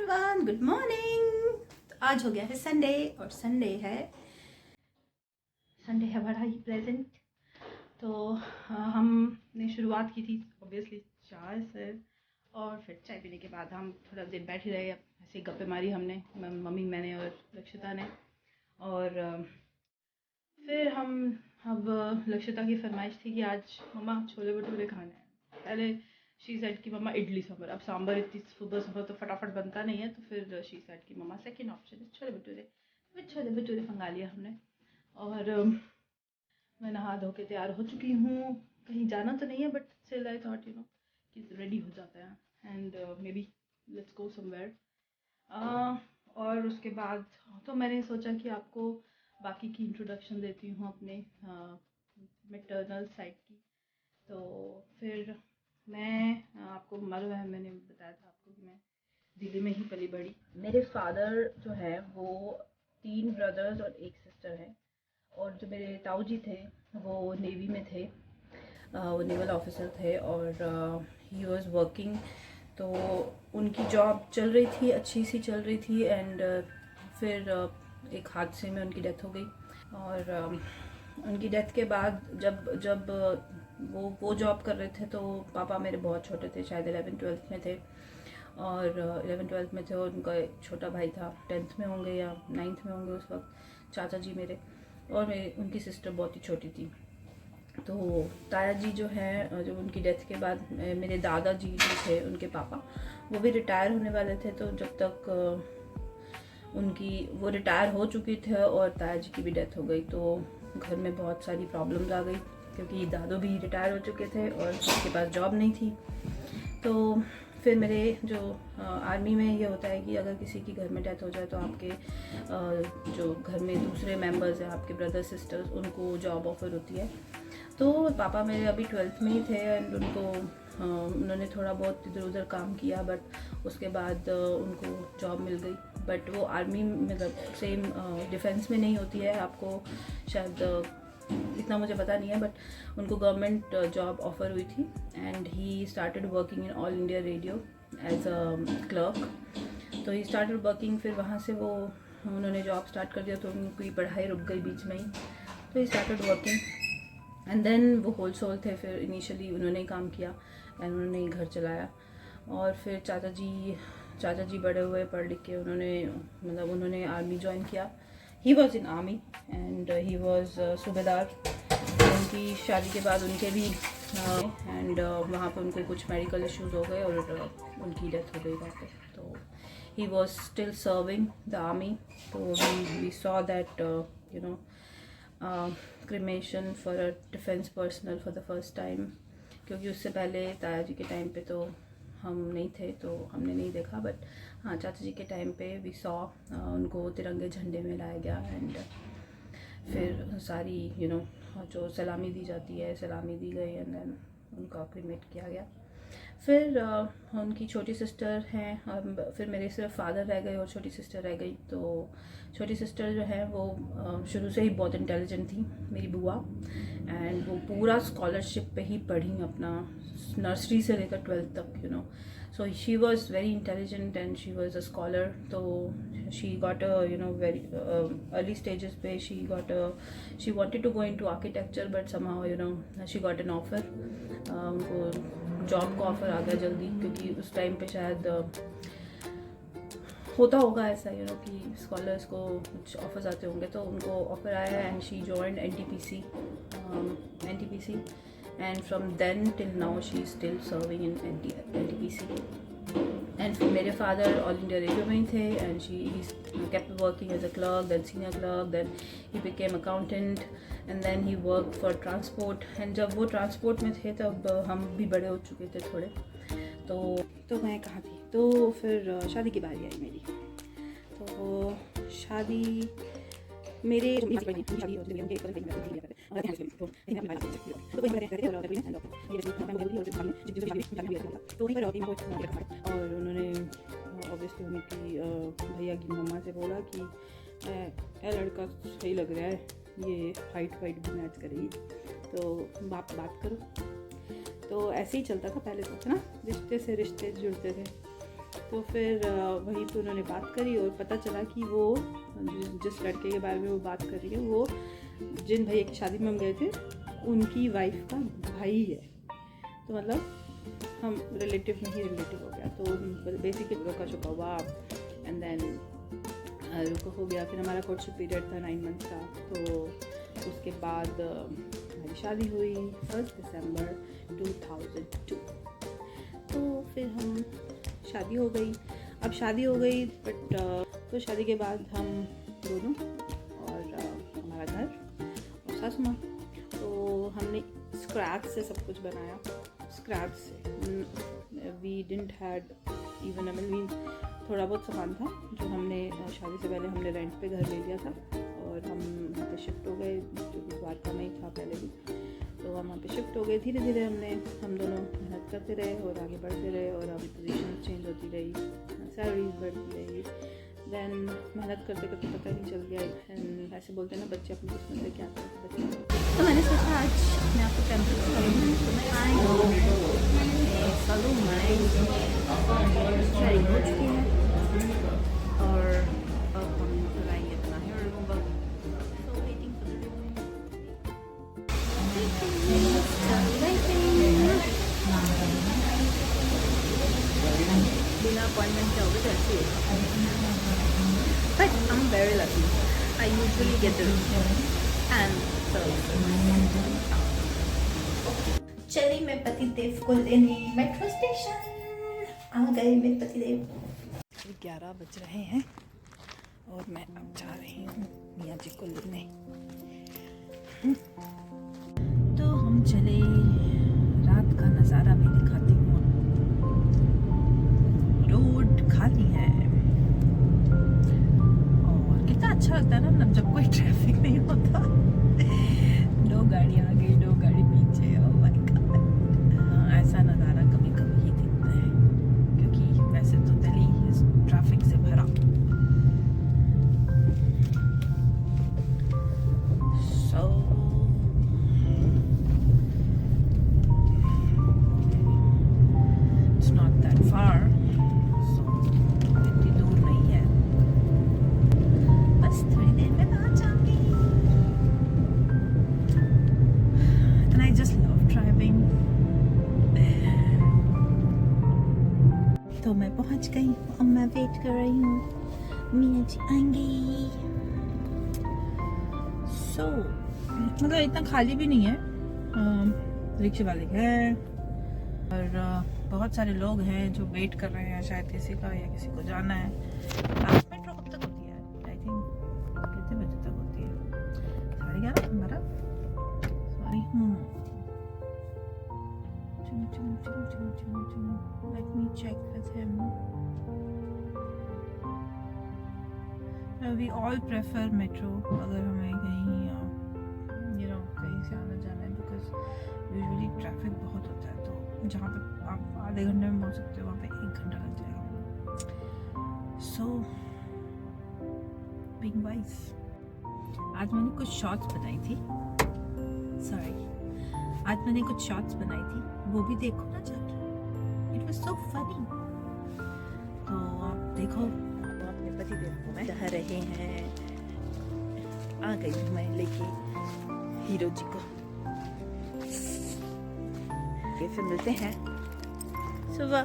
Everyone, good morning. तो आज हो गया है संडे और संडे है बड़ा ही प्लेजेंट। तो हमने शुरुआत की थी ऑब्वियसली चाय से, और फिर चाय पीने के बाद हम थोड़ा देर बैठे रहे, ऐसे गप्पे मारी हमने, मम्मी, मैंने और लक्षिता ने। और फिर हम अब लक्षिता की फरमाइश थी कि आज मम्मा छोले भटूरे खाने हैं। पहले शी सेड कि मम्मा इडली सांभर। अब सांभर इतनी सुबह सुबह तो फटाफट बनता नहीं है, तो फिर शी सेड कि मम्मा सेकंड ऑप्शन है छोले भटूरे। फिर छोले भटूरे मंगा लिया हमने। और मैं नहा धो के तैयार हो चुकी हूँ। कहीं जाना तो नहीं है, बट स्टिल आई थॉट कि रेडी हो जाते हैं and may be let's go somewhere. और उसके बाद तो मैंने सोचा कि आपको बाकी की इंट्रोडक्शन देती हूँ अपने मैटरनल साइड की। तो फिर मैं आपको मालूम है, मैंने बताया था आपको कि मैं दिल्ली में ही पली बड़ी। मेरे फादर जो है वो 3 ब्रदर्स और 1 सिस्टर है। और जो मेरे ताऊ जी थे वो नेवी में थे, वो नेवल ऑफिसर थे और ही वाज वर्किंग। तो उनकी जॉब चल रही थी, अच्छी सी चल रही थी एंड फिर एक हादसे में उनकी डेथ हो गई। और उनकी डेथ के बाद जब जब वो जॉब कर रहे थे तो पापा मेरे बहुत छोटे थे, शायद 11th-12th में थे। और 11th-12th में थे और उनका एक छोटा भाई था, 10th में होंगे या 9th में होंगे उस वक्त, चाचा जी मेरे। और उनकी सिस्टर बहुत ही छोटी थी। तो ताया जी जो हैं, जब उनकी डेथ के बाद मेरे दादाजी जो थे उनके पापा, वो भी रिटायर होने वाले थे। तो जब तक वो रिटायर हो चुके थे और ताया जी की भी डेथ हो गई, तो घर में बहुत सारी प्रॉब्लम्स आ गई, क्योंकि दादू भी रिटायर हो चुके थे और उनके पास जॉब नहीं थी। तो फिर मेरे जो आर्मी में ये होता है कि अगर किसी की घर में डेथ हो जाए तो आपके जो घर में दूसरे मेंबर्स हैं, आपके ब्रदर सिस्टर्स, उनको जॉब ऑफर होती है। तो पापा मेरे अभी 12th में ही थे एंड उन्होंने थोड़ा बहुत इधर उधर काम किया, बट उसके बाद उनको जॉब मिल गई। बट वो आर्मी मतलब सेम डिफेंस में नहीं होती है, आपको शायद इतना मुझे पता नहीं है, बट उनको गवर्नमेंट जॉब ऑफर हुई थी and he started working in All India Radio as a clerk. तो ही स्टार्टेड वर्किंग, फिर वहाँ से उन्होंने जॉब स्टार्ट कर दिया, तो उनकी पढ़ाई रुक गई बीच में ही। तो he started working and then वो होलसेल थे। फिर इनिशियली उन्होंने ही काम किया एंड उन्होंने ही घर चलाया। और फिर चाचा जी बड़े हुए, पढ़ लिख के उन्होंने आर्मी ज्वाइन किया। He was in army and he was सूबेदार। उनकी शादी के बाद उनके भी एंड वहाँ पर उनको कुछ मेडिकल इश्यूज हो गए और उनकी डेथ हो गई वहाँ पे। तो he was still serving the army. तो we saw that cremation for a defence personnel for the first time, क्योंकि उससे पहले ताया जी के टाइम पे तो हम नहीं थे, तो हमने नहीं देखा। बट हाँ, चाचा जी के टाइम पे वी सॉ उनको तिरंगे झंडे में लाया गया एंड फिर सारी जो सलामी दी जाती है, सलामी दी गई एंड देन उनका क्रिमेट किया गया। फिर उनकी छोटी सिस्टर हैं, फिर मेरे सिर्फ फादर रह गए और छोटी सिस्टर रह गई। तो छोटी सिस्टर जो है वो शुरू से ही बहुत इंटेलिजेंट थी, मेरी बुआ। एंड वो पूरा स्कॉलरशिप पे ही पढ़ी, अपना नर्सरी से लेकर 12th तक, So she was very intelligent and she was a scholar. So she got a very early stages पे she wanted to go into architecture, but somehow she got an offer. उनको job का offer आ गया जल्दी, क्योंकि उस time पे शायद होता होगा ऐसा कि स्कॉलर्स को कुछ ऑफर्स आते होंगे। तो उनको ऑफर आया and she joined NTPC and from then till now she is still serving in NTPC. And मेरे फादर ऑल इंडिया रेडियो में ही थे and he kept working as a clerk, then senior clerk, then he became accountant and then he worked for transport. and जब वो transport में थे तब हम भी बड़े हो चुके थे थोड़े। तो मैं कहाँ थी, तो फिर शादी की बारी आई मेरी। तो शादी मेरे और उन्होंने ऑब्वियसली उनकी भैया की मम्मा से बोला कि लड़का सही लग रहा है, ये हाइट वाइट भी मैच करेगी, तो बात करो। तो ऐसे ही चलता था पहले तो, है ना, रिश्ते से रिश्ते जुड़ते थे। तो फिर वही तो उन्होंने बात करी और पता चला कि वो जिस लड़के के बारे में वो बात कर रही है वो जिन भैया की शादी में हम गए थे उनकी वाइफ का भाई है। तो मतलब हम रिलेटिव में ही रिलेटिव हो गया। तो बेसिकली रोका चुका हुआ एंड देन रुका हो गया। फिर हमारा कोर्टशिप पीरियड था 9 मंथ्स का। तो उसके बाद हमारी शादी हुई 1 दिसंबर 2002। तो फिर हम शादी हो गई। अब शादी हो गई बट तो शादी के बाद हम दोनों और हमारा घर और सासू माँ, तो हमने स्क्रैच से सब कुछ बनाया। स्क्रैच से we didn't had even mean थोड़ा बहुत सामान था जो हमने शादी से पहले हमने रेंट पे घर ले लिया था और हम वहाँ पे शिफ्ट हो गए, जो कि द्वारका में ही था पहले भी। तो हम वहाँ पे शिफ्ट हो गए। धीरे धीरे हम दोनों मेहनत करते रहे और आगे बढ़ते रहे और अब पोजीशन चेंज होती रही, सैलरीज बढ़ती रही। देन मेहनत करते करते पता नहीं चल गया। ऐसे बोलते हैं ना बच्चे अपनी किस्मत से क्या करते हैं। तो मैंने सोचा आज अपने आप को टेम्पल सैलून हो चुकी है और अब हम लगाएंगे अपना hair remover. So waiting for the बिना अपॉइंटमेंट के होगा जैसे। But I am very lucky, I usually get the end चली मैं पतिदेव को लेने मेट्रो स्टेशन आ गए मेरे पतिदेव। 11 बज रहे हैं और मैं अब जा रही हूँ मियाँ जी को लेने। तो हम चले, रात का नज़ारा भी दिखाती हूँ। रोड खाली है और कितना अच्छा लगता है ना जब कोई ट्रैफिक नहीं होता। 2 गाड़ी आगे 2 गाड़ी पीछे। ओह माय गॉड, ऐसा नज़ारा कभी कभी ही दिखता है क्योंकि वैसे तो दिल्ली ट्रैफिक से भरा। So it's not that far, so इतनी दूर नहीं है, बस थोड़ी देर में पहुंच जाऊंगी। And I just love driving. तो मैं पहुंच गई और मैं वेट कर रही हूँ मियाँ जी आएंगे। सो मतलब इतना खाली भी नहीं है, रिक्शे वाले हैं और बहुत सारे लोग हैं जो वेट कर रहे हैं शायद किसी का या किसी को जाना है। मेट्रो कब तक होती है? आई थिंक कितने बजे तक होती है? 11:30 हमारा। Sorry let me check with him. We all prefer metro अगर हमें कहीं कहीं से आना जाना है, बिकॉज यूजुअली ट्रैफिक बहुत होता है। तो जहाँ पे आप आधे घंटे में पहुँच सकते हो वहाँ पे 1 घंटा लग जाएगा। सो बीइंग वाइज, आज मैंने कुछ शॉर्ट्स बनाई थी। आज मैंने कुछ शॉर्ट्स बनाई थी, वो भी देखो ना जाके। It was so funny. तो आप देखो, अपने पतिदेव को मैं चाह रहे हैं। आ गई हूँ मैं लेके हीरो जी को। फिर मिलते हैं सुबह।